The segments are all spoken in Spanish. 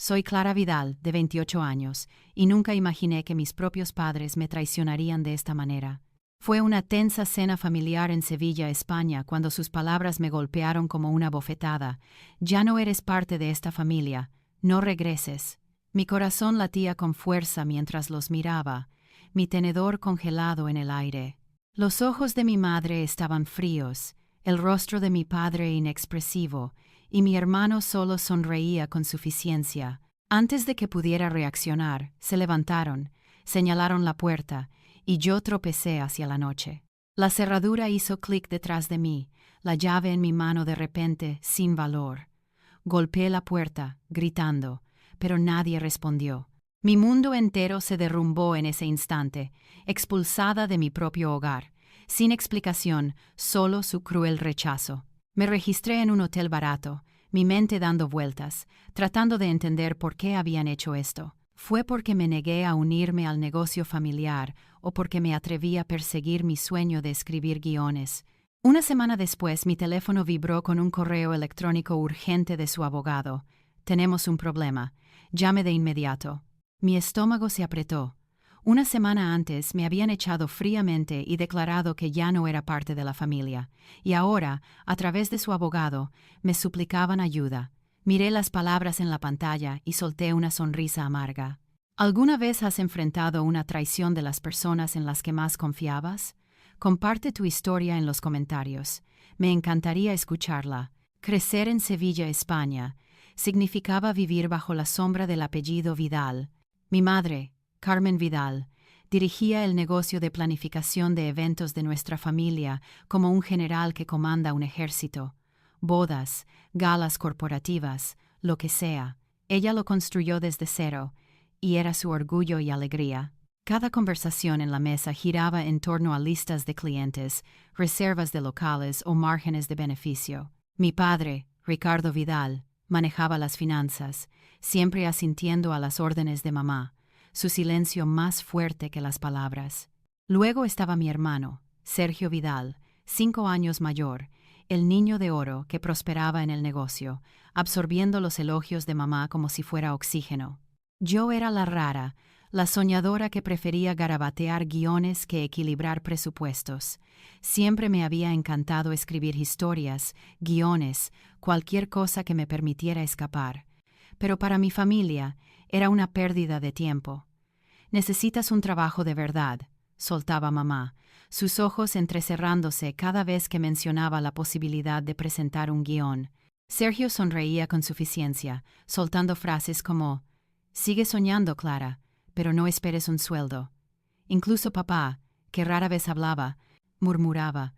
Soy Clara Vidal, de 28 años, y nunca imaginé que mis propios padres me traicionarían de esta manera. Fue una tensa cena familiar en Sevilla, España, cuando sus palabras me golpearon como una bofetada. Ya no eres parte de esta familia, no regreses. Mi corazón latía con fuerza mientras los miraba, mi tenedor congelado en el aire. Los ojos de mi madre estaban fríos, el rostro de mi padre inexpresivo, y mi hermano solo sonreía con suficiencia. Antes de que pudiera reaccionar, se levantaron, señalaron la puerta, y yo tropecé hacia la noche. La cerradura hizo clic detrás de mí, la llave en mi mano de repente, sin valor. Golpeé la puerta, gritando, pero nadie respondió. Mi mundo entero se derrumbó en ese instante, expulsada de mi propio hogar, sin explicación, solo su cruel rechazo. Me registré en un hotel barato, mi mente dando vueltas, tratando de entender por qué habían hecho esto. ¿Fue porque me negué a unirme al negocio familiar o porque me atreví a perseguir mi sueño de escribir guiones? Una semana después, mi teléfono vibró con un correo electrónico urgente de su abogado. Tenemos un problema. Llame de inmediato. Mi estómago se apretó. Una semana antes me habían echado fríamente y declarado que ya no era parte de la familia, y ahora, a través de su abogado, me suplicaban ayuda. Miré las palabras en la pantalla y solté una sonrisa amarga. ¿Alguna vez has enfrentado una traición de las personas en las que más confiabas? Comparte tu historia en los comentarios. Me encantaría escucharla. Crecer en Sevilla, España, significaba vivir bajo la sombra del apellido Vidal. Mi madre, Carmen Vidal, dirigía el negocio de planificación de eventos de nuestra familia como un general que comanda un ejército. Bodas, galas corporativas, lo que sea. Ella lo construyó desde cero, y era su orgullo y alegría. Cada conversación en la mesa giraba en torno a listas de clientes, reservas de locales o márgenes de beneficio. Mi padre, Ricardo Vidal, manejaba las finanzas, siempre asintiendo a las órdenes de mamá, su silencio más fuerte que las palabras. Luego estaba mi hermano, Sergio Vidal, 5 años mayor, el niño de oro que prosperaba en el negocio, absorbiendo los elogios de mamá como si fuera oxígeno. Yo era la rara, la soñadora que prefería garabatear guiones que equilibrar presupuestos. Siempre me había encantado escribir historias, guiones, cualquier cosa que me permitiera escapar. Pero para mi familia era una pérdida de tiempo. Necesitas un trabajo de verdad, soltaba mamá, sus ojos entrecerrándose cada vez que mencionaba la posibilidad de presentar un guión. Sergio sonreía con suficiencia, soltando frases como: «Sigue soñando, Clara, pero no esperes un sueldo». Incluso papá, que rara vez hablaba, murmuraba: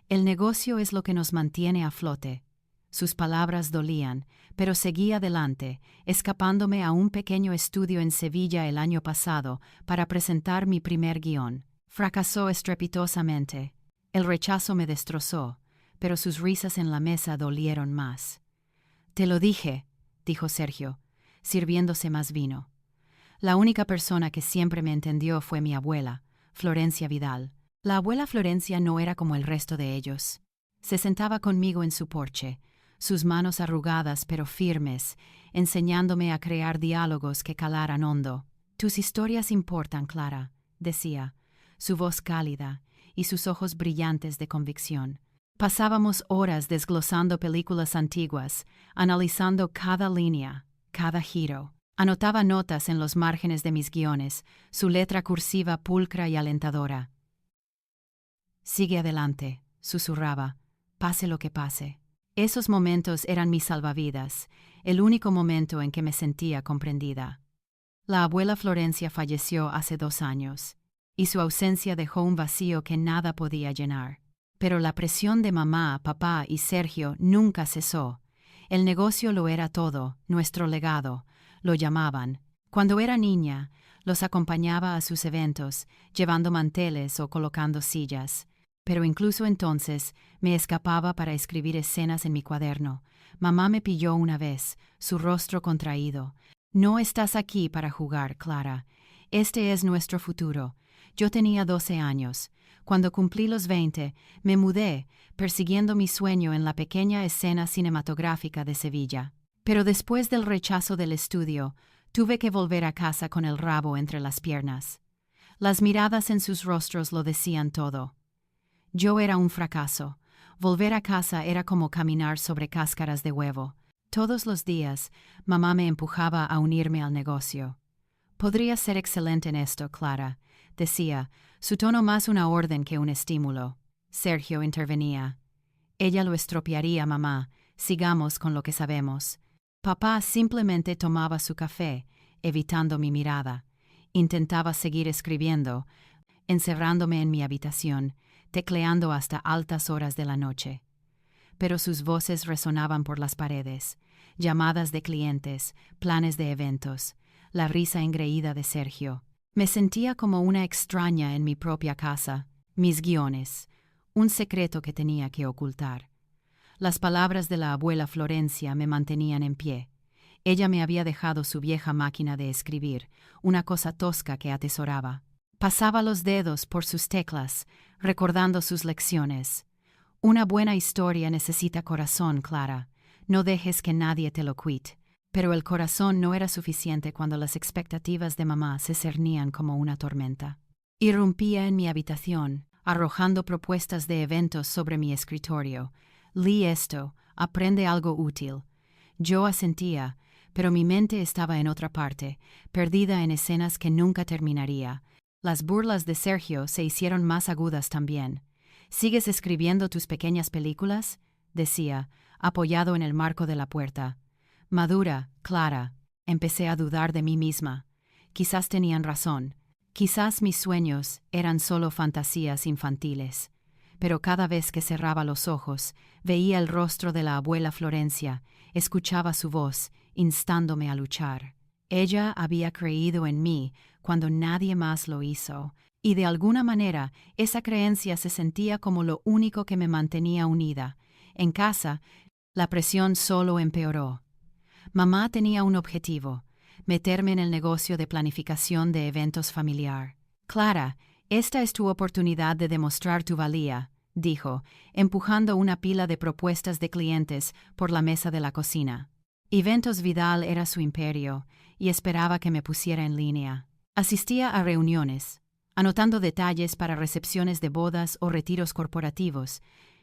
«El negocio es lo que nos mantiene a flote». Sus palabras dolían, pero seguí adelante, escapándome a un pequeño estudio en Sevilla el año pasado para presentar mi primer guión. Fracasó estrepitosamente. El rechazo me destrozó, pero sus risas en la mesa dolieron más. «Te lo dije», dijo Sergio, sirviéndose más vino. La única persona que siempre me entendió fue mi abuela, Florencia Vidal. La abuela Florencia no era como el resto de ellos. Se sentaba conmigo en su porche, sus manos arrugadas pero firmes, enseñándome a crear diálogos que calaran hondo. «Tus historias importan, Clara», decía, su voz cálida y sus ojos brillantes de convicción. Pasábamos horas desglosando películas antiguas, analizando cada línea, cada giro. Anotaba notas en los márgenes de mis guiones, su letra cursiva pulcra y alentadora. «Sigue adelante», susurraba, «pase lo que pase». Esos momentos eran mis salvavidas, el único momento en que me sentía comprendida. La abuela Florencia falleció hace 2 años, y su ausencia dejó un vacío que nada podía llenar. Pero la presión de mamá, papá y Sergio nunca cesó. El negocio lo era todo, nuestro legado, lo llamaban. Cuando era niña, los acompañaba a sus eventos, llevando manteles o colocando sillas. Pero incluso entonces me escapaba para escribir escenas en mi cuaderno. Mamá me pilló una vez, su rostro contraído. «No estás aquí para jugar, Clara. Este es nuestro futuro». Yo tenía 12 años. Cuando cumplí los 20, me mudé, persiguiendo mi sueño en la pequeña escena cinematográfica de Sevilla. Pero después del rechazo del estudio, tuve que volver a casa con el rabo entre las piernas. Las miradas en sus rostros lo decían todo. Yo era un fracaso. Volver a casa era como caminar sobre cáscaras de huevo. Todos los días, mamá me empujaba a unirme al negocio. Podrías ser excelente en esto, Clara, decía, su tono más una orden que un estímulo. Sergio intervenía. Ella lo estropearía, mamá. Sigamos con lo que sabemos. Papá simplemente tomaba su café, evitando mi mirada. Intentaba seguir escribiendo, encerrándome en mi habitación, tecleando hasta altas horas de la noche. Pero sus voces resonaban por las paredes, llamadas de clientes, planes de eventos, la risa engreída de Sergio. Me sentía como una extraña en mi propia casa, mis guiones, un secreto que tenía que ocultar. Las palabras de la abuela Florencia me mantenían en pie. Ella me había dejado su vieja máquina de escribir, una cosa tosca que atesoraba. Pasaba los dedos por sus teclas, recordando sus lecciones. Una buena historia necesita corazón, Clara. No dejes que nadie te lo quite. Pero el corazón no era suficiente cuando las expectativas de mamá se cernían como una tormenta. Irrumpía en mi habitación, arrojando propuestas de eventos sobre mi escritorio. Lee esto, aprende algo útil. Yo asentía, pero mi mente estaba en otra parte, perdida en escenas que nunca terminaría. Las burlas de Sergio se hicieron más agudas también. ¿Sigues escribiendo tus pequeñas películas?, decía, apoyado en el marco de la puerta. Madura, Clara. Empecé a dudar de mí misma. Quizás tenían razón. Quizás mis sueños eran solo fantasías infantiles. Pero cada vez que cerraba los ojos, veía el rostro de la abuela Florencia, escuchaba su voz, instándome a luchar. Ella había creído en mí cuando nadie más lo hizo, y de alguna manera esa creencia se sentía como lo único que me mantenía unida. En casa, la presión solo empeoró. Mamá tenía un objetivo: meterme en el negocio de planificación de eventos familiar. Clara, esta es tu oportunidad de demostrar tu valía, dijo, empujando una pila de propuestas de clientes por la mesa de la cocina. Eventos Vidal era su imperio, y esperaba que me pusiera en línea. Asistía a reuniones, anotando detalles para recepciones de bodas o retiros corporativos,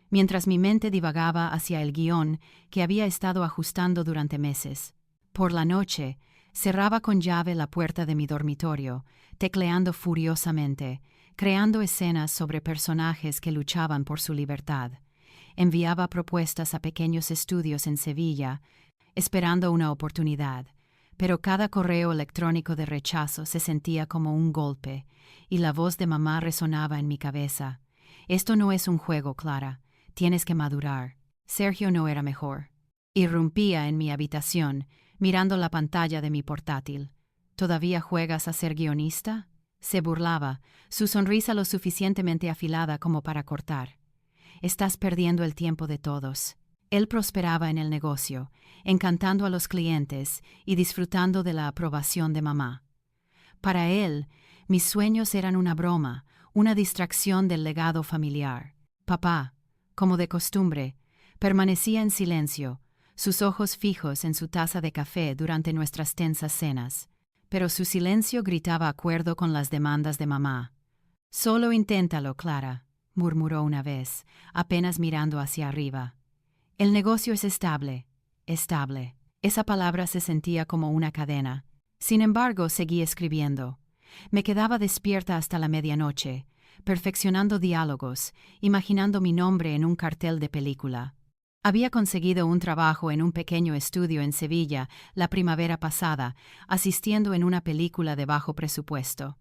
mientras mi mente divagaba hacia el guión que había estado ajustando durante meses. Por la noche, cerraba con llave la puerta de mi dormitorio, tecleando furiosamente, creando escenas sobre personajes que luchaban por su libertad. Enviaba propuestas a pequeños estudios en Sevilla, esperando una oportunidad, pero cada correo electrónico de rechazo se sentía como un golpe, y la voz de mamá resonaba en mi cabeza. Esto no es un juego, Clara. Tienes que madurar. Sergio no era mejor. Irrumpía en mi habitación, mirando la pantalla de mi portátil. ¿Todavía juegas a ser guionista?, se burlaba, su sonrisa lo suficientemente afilada como para cortar. Estás perdiendo el tiempo de todos. Él prosperaba en el negocio, encantando a los clientes y disfrutando de la aprobación de mamá. Para él, mis sueños eran una broma, una distracción del legado familiar. Papá, como de costumbre, permanecía en silencio, sus ojos fijos en su taza de café durante nuestras tensas cenas. Pero su silencio gritaba acuerdo con las demandas de mamá. «Solo inténtalo, Clara», murmuró una vez, apenas mirando hacia arriba. «El negocio es estable, estable». Esa palabra se sentía como una cadena. Sin embargo, seguí escribiendo. Me quedaba despierta hasta la medianoche, perfeccionando diálogos, imaginando mi nombre en un cartel de película. Había conseguido un trabajo en un pequeño estudio en Sevilla la primavera pasada, asistiendo en una película de bajo presupuesto.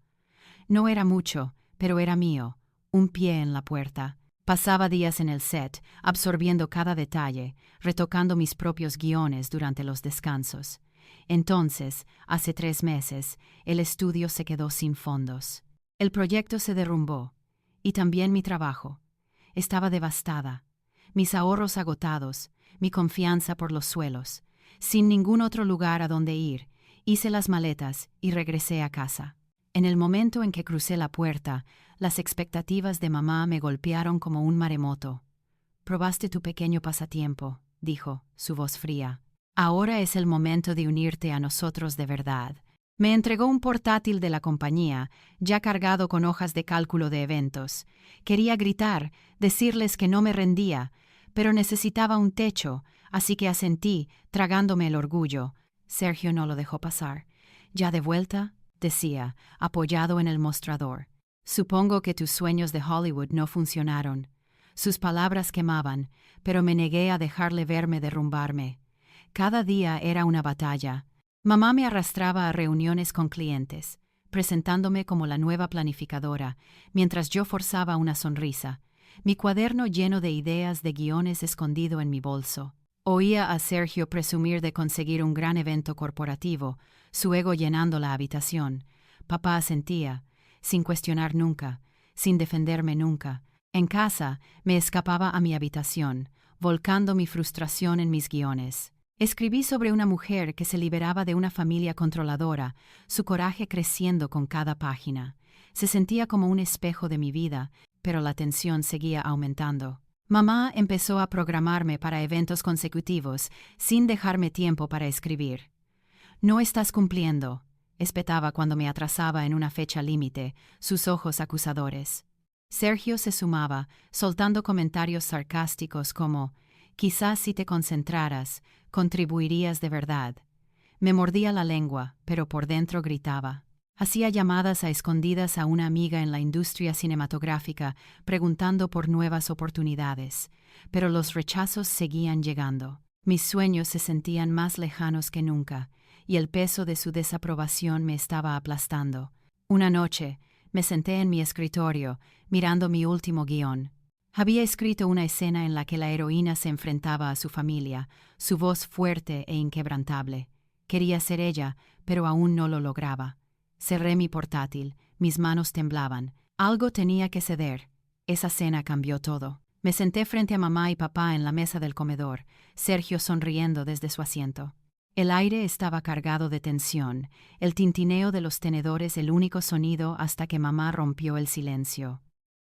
No era mucho, pero era mío, un pie en la puerta. Pasaba días en el set, absorbiendo cada detalle, retocando mis propios guiones durante los descansos. Entonces, hace 3 meses, el estudio se quedó sin fondos. El proyecto se derrumbó, y también mi trabajo. Estaba devastada. Mis ahorros agotados, mi confianza por los suelos. Sin ningún otro lugar a donde ir, hice las maletas y regresé a casa. En el momento en que crucé la puerta, las expectativas de mamá me golpearon como un maremoto. «Probaste tu pequeño pasatiempo», dijo, su voz fría. Ahora es el momento de unirte a nosotros de verdad. Me entregó un portátil de la compañía, ya cargado con hojas de cálculo de eventos. Quería gritar, decirles que no me rendía, pero necesitaba un techo, así que asentí, tragándome el orgullo. Sergio no lo dejó pasar. ¿Ya de vuelta?, decía, apoyado en el mostrador. Supongo que tus sueños de Hollywood no funcionaron. Sus palabras quemaban, pero me negué a dejarle verme derrumbarme. Cada día era una batalla. Mamá me arrastraba a reuniones con clientes, presentándome como la nueva planificadora, mientras yo forzaba una sonrisa, mi cuaderno lleno de ideas de guiones escondido en mi bolso. Oía a Sergio presumir de conseguir un gran evento corporativo, su ego llenando la habitación. Papá asentía, sin cuestionar nunca, sin defenderme nunca. En casa, me escapaba a mi habitación, volcando mi frustración en mis guiones. Escribí sobre una mujer que se liberaba de una familia controladora, su coraje creciendo con cada página. Se sentía como un espejo de mi vida, pero la tensión seguía aumentando. Mamá empezó a programarme para eventos consecutivos, sin dejarme tiempo para escribir. «No estás cumpliendo», espetaba cuando me atrasaba en una fecha límite, sus ojos acusadores. Sergio se sumaba, soltando comentarios sarcásticos como «Quizás si te concentraras, contribuirías de verdad». Me mordía la lengua, pero por dentro gritaba. Hacía llamadas a escondidas a una amiga en la industria cinematográfica, preguntando por nuevas oportunidades, pero los rechazos seguían llegando. Mis sueños se sentían más lejanos que nunca, y el peso de su desaprobación me estaba aplastando. Una noche, me senté en mi escritorio, mirando mi último guión. Había escrito una escena en la que la heroína se enfrentaba a su familia, su voz fuerte e inquebrantable. Quería ser ella, pero aún no lo lograba. Cerré mi portátil, mis manos temblaban. Algo tenía que ceder. Esa cena cambió todo. Me senté frente a mamá y papá en la mesa del comedor, Sergio sonriendo desde su asiento. El aire estaba cargado de tensión, el tintineo de los tenedores el único sonido hasta que mamá rompió el silencio.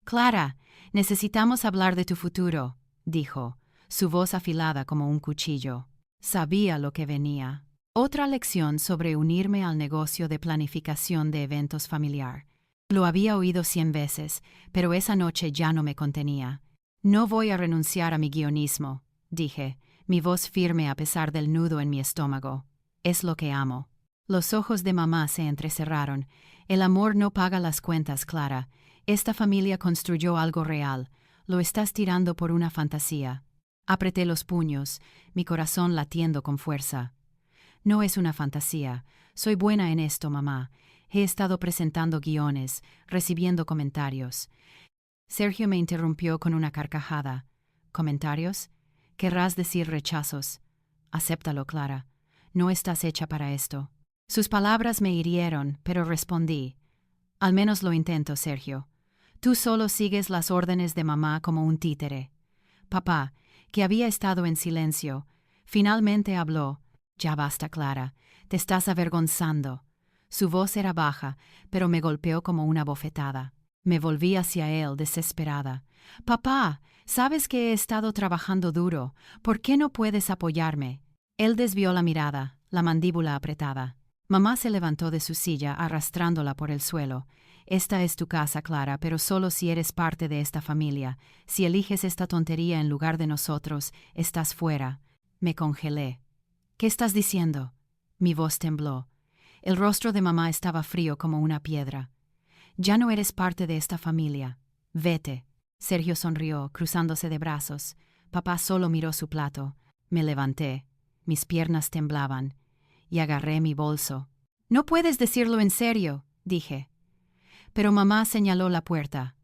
«Clara, necesitamos hablar de tu futuro», dijo, su voz afilada como un cuchillo. Sabía lo que venía. Otra lección sobre unirme al negocio de planificación de eventos familiar. Lo había oído 100 veces, pero esa noche ya no me contenía. «No voy a renunciar a mi guionismo», dije, mi voz firme a pesar del nudo en mi estómago. «Es lo que amo». Los ojos de mamá se entrecerraron. «El amor no paga las cuentas, Clara. Esta familia construyó algo real. Lo estás tirando por una fantasía». Apreté los puños, mi corazón latiendo con fuerza. «No es una fantasía. Soy buena en esto, mamá. He estado presentando guiones, recibiendo comentarios». Sergio me interrumpió con una carcajada. «¿Comentarios? Querrás decir rechazos. Acéptalo, Clara. No estás hecha para esto». Sus palabras me hirieron, pero respondí. «Al menos lo intento, Sergio. Tú solo sigues las órdenes de mamá como un títere». Papá, que había estado en silencio, finalmente habló. «Ya basta, Clara. Te estás avergonzando». Su voz era baja, pero me golpeó como una bofetada. Me volví hacia él, desesperada. «Papá, sabes que he estado trabajando duro. ¿Por qué no puedes apoyarme?» Él desvió la mirada, la mandíbula apretada. Mamá se levantó de su silla, arrastrándola por el suelo. «Esta es tu casa, Clara, pero solo si eres parte de esta familia. Si eliges esta tontería en lugar de nosotros, estás fuera». Me congelé. «¿Qué estás diciendo?» Mi voz tembló. El rostro de mamá estaba frío como una piedra. «Ya no eres parte de esta familia. Vete». Sergio sonrió, cruzándose de brazos. Papá solo miró su plato. Me levanté. Mis piernas temblaban. Y agarré mi bolso. «No puedes decirlo en serio», dije. Pero mamá señaló la puerta.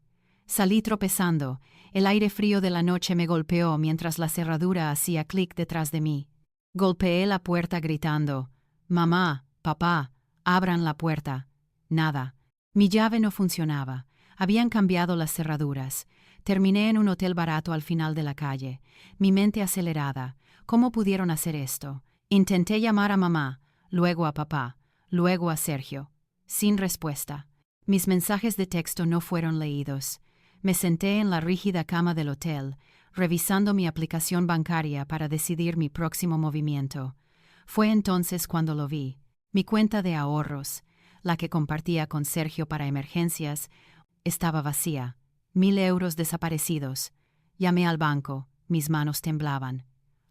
Salí tropezando. El aire frío de la noche me golpeó mientras la cerradura hacía clic detrás de mí. Golpeé la puerta gritando. «Mamá, papá, abran la puerta». Nada. Mi llave no funcionaba. Habían cambiado las cerraduras. Terminé en un hotel barato al final de la calle. Mi mente acelerada. ¿Cómo pudieron hacer esto? Intenté llamar a mamá, luego a papá, luego a Sergio. Sin respuesta. Mis mensajes de texto no fueron leídos. Me senté en la rígida cama del hotel, revisando mi aplicación bancaria para decidir mi próximo movimiento. Fue entonces cuando lo vi. Mi cuenta de ahorros, la que compartía con Sergio para emergencias, estaba vacía. 1.000 euros desaparecidos. Llamé al banco. Mis manos temblaban.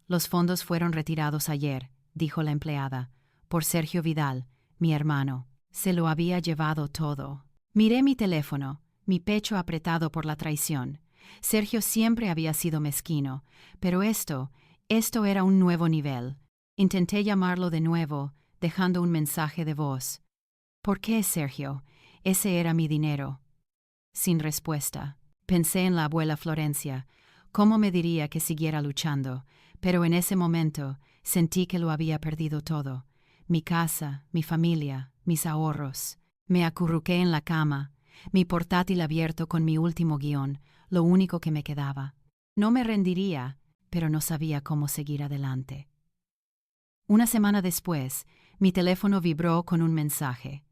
Los fondos fueron retirados ayer, dijo la empleada, por Sergio Vidal, mi hermano. Se lo había llevado todo. Miré mi teléfono, mi pecho apretado por la traición. Sergio siempre había sido mezquino, pero esto era un nuevo nivel. Intenté llamarlo de nuevo, dejando un mensaje de voz. ¿Por qué, Sergio? Ese era mi dinero. Sin respuesta. Pensé en la abuela Florencia. ¿Cómo me diría que siguiera luchando? Pero en ese momento sentí que lo había perdido todo. Mi casa, mi familia, mis ahorros. Me acurruqué en la cama, mi portátil abierto con mi último guión, lo único que me quedaba. No me rendiría, pero no sabía cómo seguir adelante. Una semana después, mi teléfono vibró con un mensaje.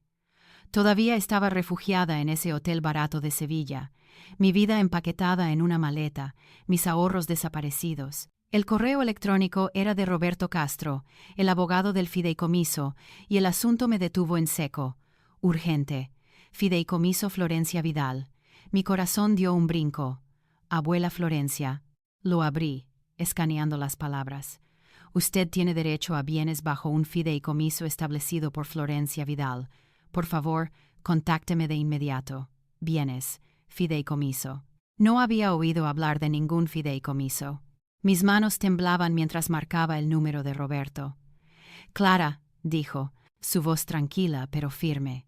Todavía estaba refugiada en ese hotel barato de Sevilla, mi vida empaquetada en una maleta, mis ahorros desaparecidos. El correo electrónico era de Roberto Castro, el abogado del fideicomiso, y el asunto me detuvo en seco. Urgente. Fideicomiso Florencia Vidal. Mi corazón dio un brinco. Abuela Florencia. Lo abrí, escaneando las palabras. Usted tiene derecho a bienes bajo un fideicomiso establecido por Florencia Vidal. Por favor, contácteme de inmediato. Bienes, fideicomiso. No había oído hablar de ningún fideicomiso. Mis manos temblaban mientras marcaba el número de Roberto. Clara, dijo, su voz tranquila pero firme.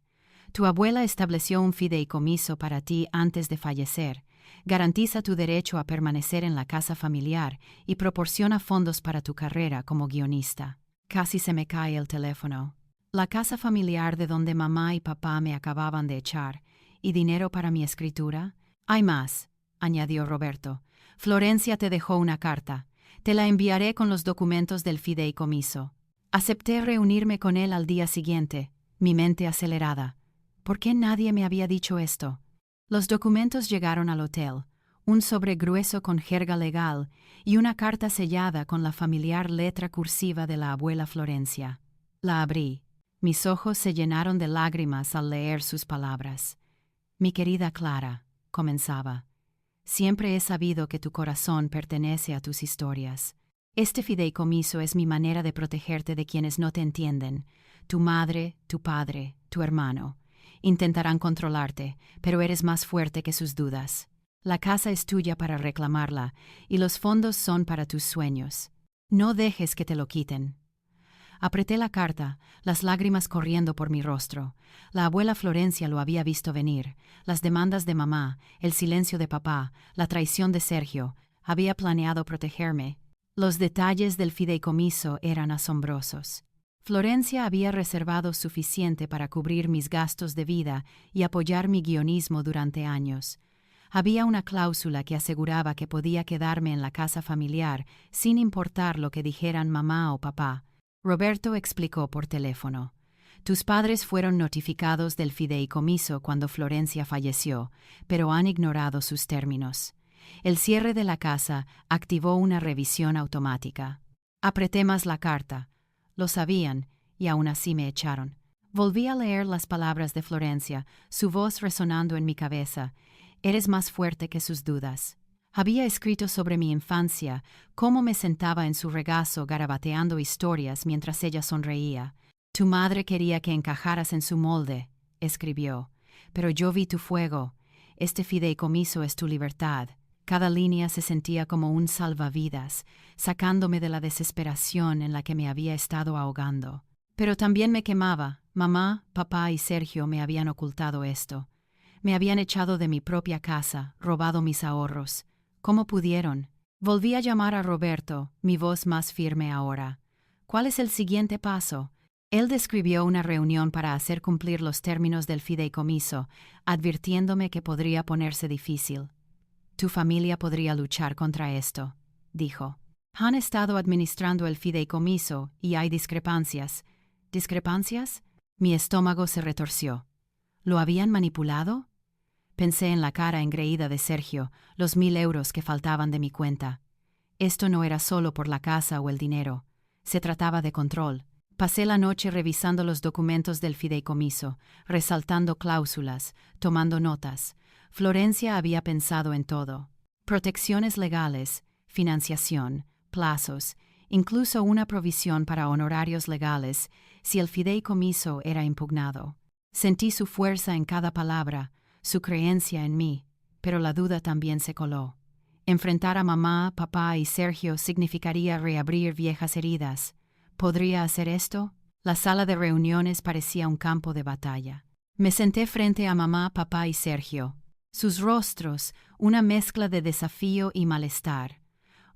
Tu abuela estableció un fideicomiso para ti antes de fallecer. Garantiza tu derecho a permanecer en la casa familiar y proporciona fondos para tu carrera como guionista. Casi se me cae el teléfono. La casa familiar de donde mamá y papá me acababan de echar, y dinero para mi escritura. Hay más, añadió Roberto. Florencia te dejó una carta. Te la enviaré con los documentos del fideicomiso. Acepté reunirme con él al día siguiente, mi mente acelerada. ¿Por qué nadie me había dicho esto? Los documentos llegaron al hotel, un sobre grueso con jerga legal y una carta sellada con la familiar letra cursiva de la abuela Florencia. La abrí. Mis ojos se llenaron de lágrimas al leer sus palabras. Mi querida Clara, comenzaba, siempre he sabido que tu corazón pertenece a tus historias. Este fideicomiso es mi manera de protegerte de quienes no te entienden. Tu madre, tu padre, tu hermano. Intentarán controlarte, pero eres más fuerte que sus dudas. La casa es tuya para reclamarla, y los fondos son para tus sueños. No dejes que te lo quiten. Apreté la carta, las lágrimas corriendo por mi rostro. La abuela Florencia lo había visto venir. Las demandas de mamá, el silencio de papá, la traición de Sergio. Había planeado protegerme. Los detalles del fideicomiso eran asombrosos. Florencia había reservado suficiente para cubrir mis gastos de vida y apoyar mi guionismo durante años. Había una cláusula que aseguraba que podía quedarme en la casa familiar sin importar lo que dijeran mamá o papá. Roberto explicó por teléfono. Tus padres fueron notificados del fideicomiso cuando Florencia falleció, pero han ignorado sus términos. El cierre de la casa activó una revisión automática. Apreté más la carta. Lo sabían, y aún así me echaron. Volví a leer las palabras de Florencia, su voz resonando en mi cabeza. Eres más fuerte que sus dudas. Había escrito sobre mi infancia, cómo me sentaba en su regazo garabateando historias mientras ella sonreía. Tu madre quería que encajaras en su molde, escribió, pero yo vi tu fuego. Este fideicomiso es tu libertad. Cada línea se sentía como un salvavidas, sacándome de la desesperación en la que me había estado ahogando. Pero también me quemaba. Mamá, papá y Sergio me habían ocultado esto. Me habían echado de mi propia casa, robado mis ahorros. ¿Cómo pudieron? Volví a llamar a Roberto, mi voz más firme ahora. ¿Cuál es el siguiente paso? Él describió una reunión para hacer cumplir los términos del fideicomiso, advirtiéndome que podría ponerse difícil. Tu familia podría luchar contra esto, dijo. Han estado administrando el fideicomiso y hay discrepancias. ¿Discrepancias? Mi estómago se retorció. ¿Lo habían manipulado? Pensé en la cara engreída de Sergio, los 1.000 euros que faltaban de mi cuenta. Esto no era solo por la casa o el dinero. Se trataba de control. Pasé la noche revisando los documentos del fideicomiso, resaltando cláusulas, tomando notas. Florencia había pensado en todo. Protecciones legales, financiación, plazos, incluso una provisión para honorarios legales si el fideicomiso era impugnado. Sentí su fuerza en cada palabra, su creencia en mí, pero la duda también se coló. Enfrentar a mamá, papá y Sergio significaría reabrir viejas heridas. ¿Podría hacer esto? La sala de reuniones parecía un campo de batalla. Me senté frente a mamá, papá y Sergio. Sus rostros, una mezcla de desafío y malestar.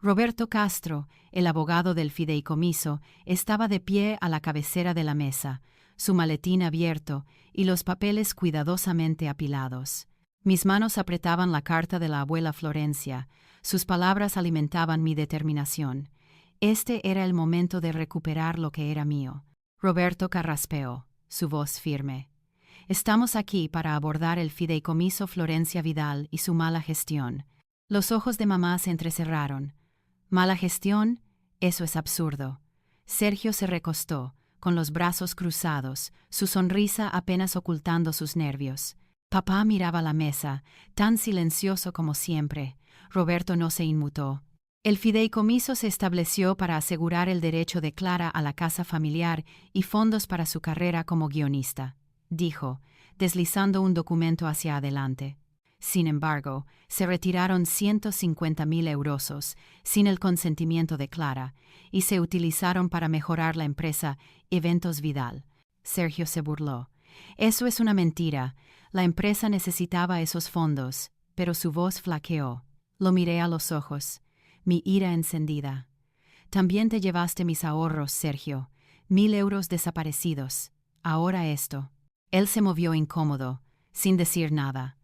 Roberto Castro, el abogado del fideicomiso, estaba de pie a la cabecera de la mesa, su maletín abierto y los papeles cuidadosamente apilados. Mis manos apretaban la carta de la abuela Florencia. Sus palabras alimentaban mi determinación. Este era el momento de recuperar lo que era mío. Roberto carraspeó, su voz firme. Estamos aquí para abordar el fideicomiso Florencia Vidal y su mala gestión. Los ojos de mamá se entrecerraron. ¿Mala gestión? Eso es absurdo. Sergio se recostó, con los brazos cruzados, su sonrisa apenas ocultando sus nervios. Papá miraba la mesa, tan silencioso como siempre. Roberto no se inmutó. El fideicomiso se estableció para asegurar el derecho de Clara a la casa familiar y fondos para su carrera como guionista, dijo, deslizando un documento hacia adelante. Sin embargo, se retiraron 150.000 euros sin el consentimiento de Clara y se utilizaron para mejorar la empresa Eventos Vidal. Sergio se burló. Eso es una mentira. La empresa necesitaba esos fondos, pero su voz flaqueó. Lo miré a los ojos, mi ira encendida. También te llevaste mis ahorros, Sergio. 1.000 euros desaparecidos. Ahora esto. Él se movió incómodo, sin decir nada.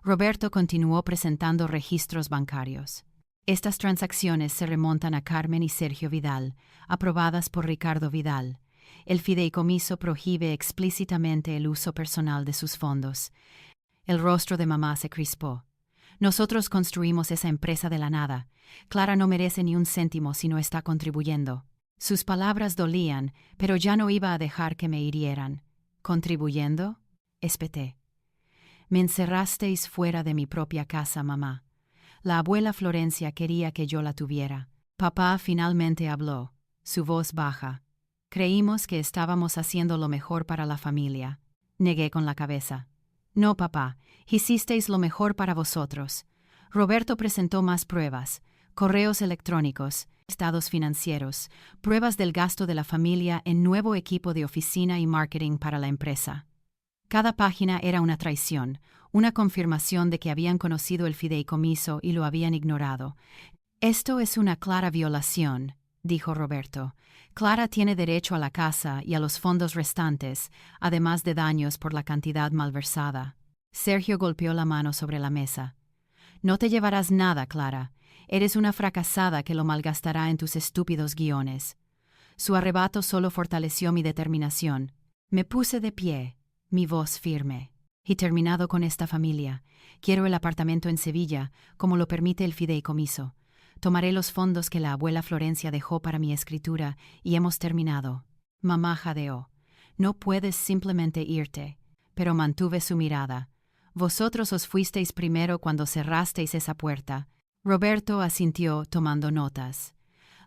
Roberto continuó presentando registros bancarios. Estas transacciones se remontan a Carmen y Sergio Vidal, aprobadas por Ricardo Vidal. El fideicomiso prohíbe explícitamente el uso personal de sus fondos. El rostro de mamá se crispó. Nosotros construimos esa empresa de la nada. Clara no merece ni un céntimo si no está contribuyendo. Sus palabras dolían, pero ya no iba a dejar que me hirieran. ¿Contribuyendo? Espeté. Me encerrasteis fuera de mi propia casa, mamá. La abuela Florencia quería que yo la tuviera. Papá finalmente habló, su voz baja. Creímos que estábamos haciendo lo mejor para la familia. Negué con la cabeza. No, papá, hicisteis lo mejor para vosotros. Roberto presentó más pruebas, correos electrónicos, estados financieros, pruebas del gasto de la familia en nuevo equipo de oficina y marketing para la empresa. Cada página era una traición, una confirmación de que habían conocido el fideicomiso y lo habían ignorado. Esto es una clara violación, dijo Roberto. Clara tiene derecho a la casa y a los fondos restantes, además de daños por la cantidad malversada. Sergio golpeó la mano sobre la mesa. No te llevarás nada, Clara. Eres una fracasada que lo malgastará en tus estúpidos guiones. Su arrebato solo fortaleció mi determinación. Me puse de pie, mi voz firme. Y terminado con esta familia. Quiero el apartamento en Sevilla, como lo permite el fideicomiso. Tomaré los fondos que la abuela Florencia dejó para mi escritura y hemos terminado. Mamá jadeó. No puedes simplemente irte. Pero mantuve su mirada. Vosotros os fuisteis primero cuando cerrasteis esa puerta. Roberto asintió tomando notas.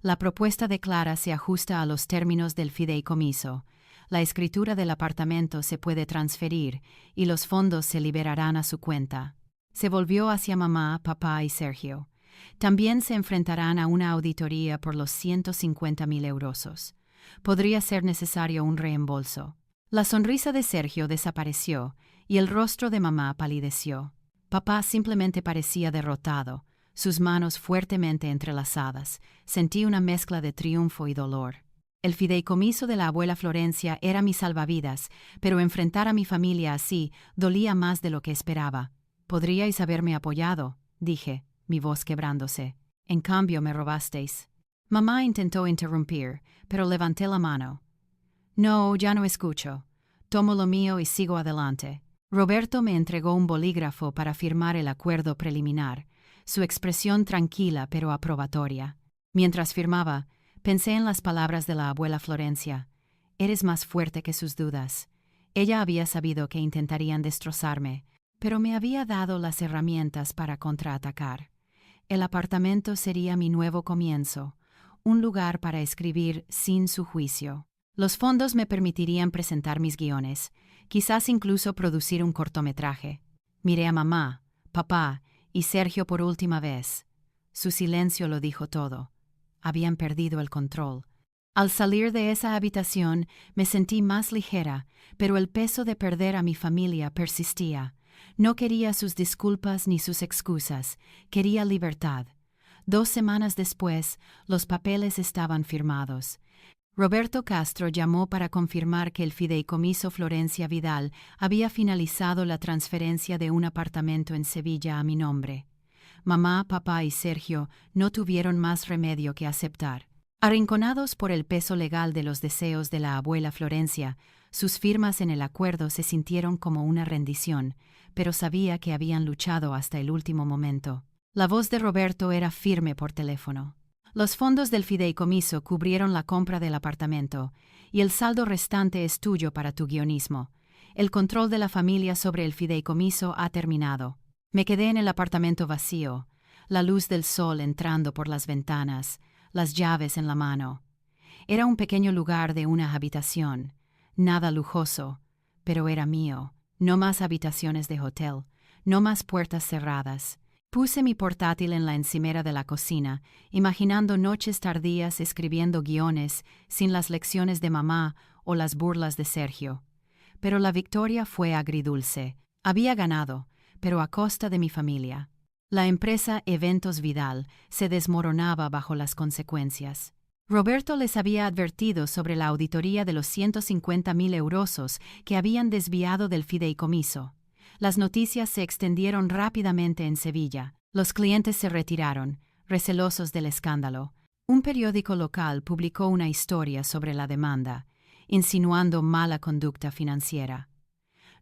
La propuesta de Clara se ajusta a los términos del fideicomiso. La escritura del apartamento se puede transferir y los fondos se liberarán a su cuenta. Se volvió hacia mamá, papá y Sergio. También se enfrentarán a una auditoría por los 150.000 euros. Podría ser necesario un reembolso. La sonrisa de Sergio desapareció y el rostro de mamá palideció. Papá simplemente parecía derrotado, sus manos fuertemente entrelazadas. Sentí una mezcla de triunfo y dolor. El fideicomiso de la abuela Florencia era mi salvavidas, pero enfrentar a mi familia así dolía más de lo que esperaba. Podríais haberme apoyado, dije, mi voz quebrándose. En cambio me robasteis. Mamá intentó interrumpir, pero levanté la mano. No, ya no escucho. Tomo lo mío y sigo adelante. Roberto me entregó un bolígrafo para firmar el acuerdo preliminar, su expresión tranquila pero aprobatoria. Mientras firmaba, Pensé en las palabras de la abuela Florencia. Eres más fuerte que sus dudas. Ella había sabido que intentarían destrozarme, pero me había dado las herramientas para contraatacar. El apartamento sería mi nuevo comienzo, un lugar para escribir sin su juicio. Los fondos me permitirían presentar mis guiones, quizás incluso producir un cortometraje. Miré a mamá, papá y Sergio por última vez. Su silencio lo dijo todo. Habían perdido el control. Al salir de esa habitación me sentí más ligera, pero el peso de perder a mi familia persistía. No quería sus disculpas ni sus excusas, quería libertad. 2 semanas después, los papeles estaban firmados. Roberto Castro llamó para confirmar que el fideicomiso Florencia Vidal había finalizado la transferencia de un apartamento en Sevilla a mi nombre. Mamá, papá y Sergio no tuvieron más remedio que aceptar. Arrinconados por el peso legal de los deseos de la abuela Florencia, sus firmas en el acuerdo se sintieron como una rendición, pero sabía que habían luchado hasta el último momento. La voz de Roberto era firme por teléfono. Los fondos del fideicomiso cubrieron la compra del apartamento, y el saldo restante es tuyo para tu guionismo. El control de la familia sobre el fideicomiso ha terminado. Me quedé en el apartamento vacío, la luz del sol entrando por las ventanas, las llaves en la mano. Era un pequeño lugar de una habitación, nada lujoso, pero era mío. No más habitaciones de hotel, no más puertas cerradas. Puse mi portátil en la encimera de la cocina, imaginando noches tardías escribiendo guiones sin las lecciones de mamá o las burlas de Sergio. Pero la victoria fue agridulce. Había ganado, pero a costa de mi familia. La empresa Eventos Vidal se desmoronaba bajo las consecuencias. Roberto les había advertido sobre la auditoría de los 150.000 eurosos que habían desviado del fideicomiso. Las noticias se extendieron rápidamente en Sevilla. Los clientes se retiraron, recelosos del escándalo. Un periódico local publicó una historia sobre la demanda, insinuando mala conducta financiera.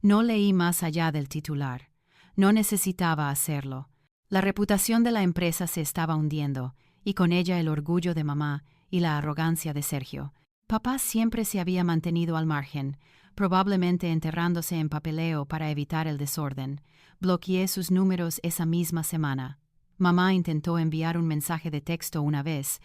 No leí más allá del titular. No necesitaba hacerlo. La reputación de la empresa se estaba hundiendo, y con ella el orgullo de mamá y la arrogancia de Sergio. Papá siempre se había mantenido al margen, probablemente enterrándose en papeleo para evitar el desorden. Bloqueé sus números esa misma semana. Mamá intentó enviar un mensaje de texto una vez,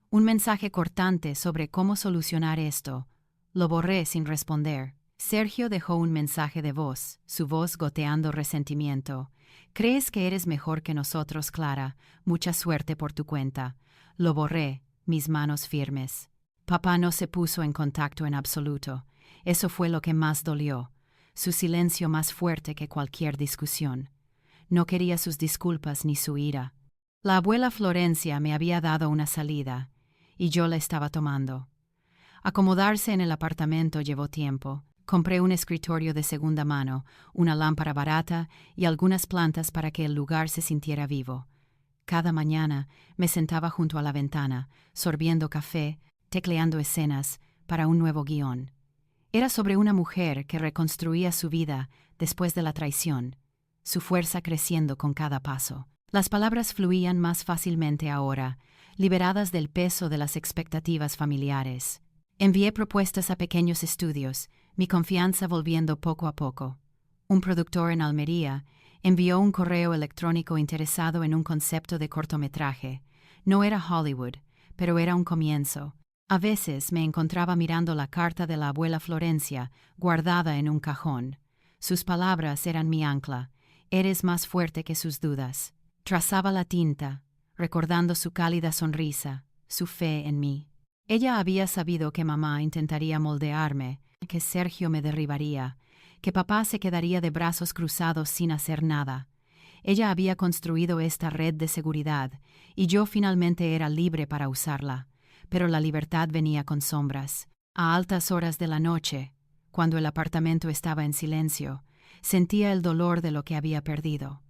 un mensaje cortante sobre cómo solucionar esto. Lo borré sin responder. Sergio dejó un mensaje de voz, su voz goteando resentimiento. «¿Crees que eres mejor que nosotros, Clara? Mucha suerte por tu cuenta». Lo borré, mis manos firmes. Papá no se puso en contacto en absoluto. Eso fue lo que más dolió. Su silencio más fuerte que cualquier discusión. No quería sus disculpas ni su ira. La abuela Florencia me había dado una salida, y yo la estaba tomando. Acomodarse en el apartamento llevó tiempo. Compré un escritorio de segunda mano, una lámpara barata y algunas plantas para que el lugar se sintiera vivo. Cada mañana me sentaba junto a la ventana, sorbiendo café, tecleando escenas para un nuevo guión. Era sobre una mujer que reconstruía su vida después de la traición, su fuerza creciendo con cada paso. Las palabras fluían más fácilmente ahora, liberadas del peso de las expectativas familiares. Envié propuestas a pequeños estudios, mi confianza volviendo poco a poco. Un productor en Almería envió un correo electrónico interesado en un concepto de cortometraje. No era Hollywood, pero era un comienzo. A veces me encontraba mirando la carta de la abuela Florencia, guardada en un cajón. Sus palabras eran mi ancla. Eres más fuerte que sus dudas. Trazaba la tinta, recordando su cálida sonrisa, su fe en mí. Ella había sabido que mamá intentaría moldearme, que Sergio me derribaría, que papá se quedaría de brazos cruzados sin hacer nada. Ella había construido esta red de seguridad, y yo finalmente era libre para usarla. Pero la libertad venía con sombras. A altas horas de la noche, cuando el apartamento estaba en silencio, sentía el dolor de lo que había perdido.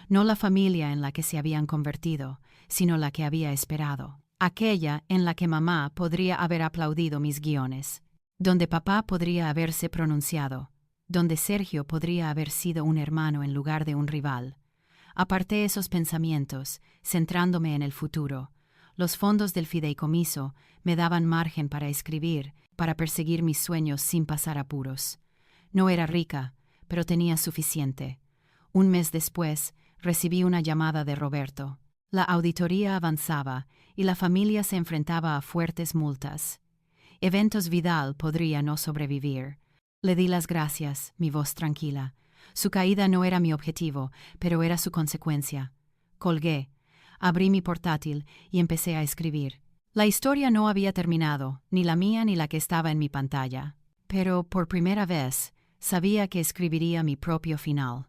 No la familia en la que se habían convertido, sino la que había esperado. Aquella en la que mamá podría haber aplaudido mis guiones, donde papá podría haberse pronunciado, donde Sergio podría haber sido un hermano en lugar de un rival. Aparté esos pensamientos, centrándome en el futuro. Los fondos del fideicomiso me daban margen para escribir, para perseguir mis sueños sin pasar apuros. No era rica, pero tenía suficiente. Un mes después, recibí una llamada de Roberto. La auditoría avanzaba y la familia se enfrentaba a fuertes multas. Eventos Vidal podría no sobrevivir. Le di las gracias, mi voz tranquila. Su caída no era mi objetivo, pero era su consecuencia. Colgué, abrí mi portátil y empecé a escribir. La historia no había terminado, ni la mía ni la que estaba en mi pantalla. Pero, por primera vez, sabía que escribiría mi propio final.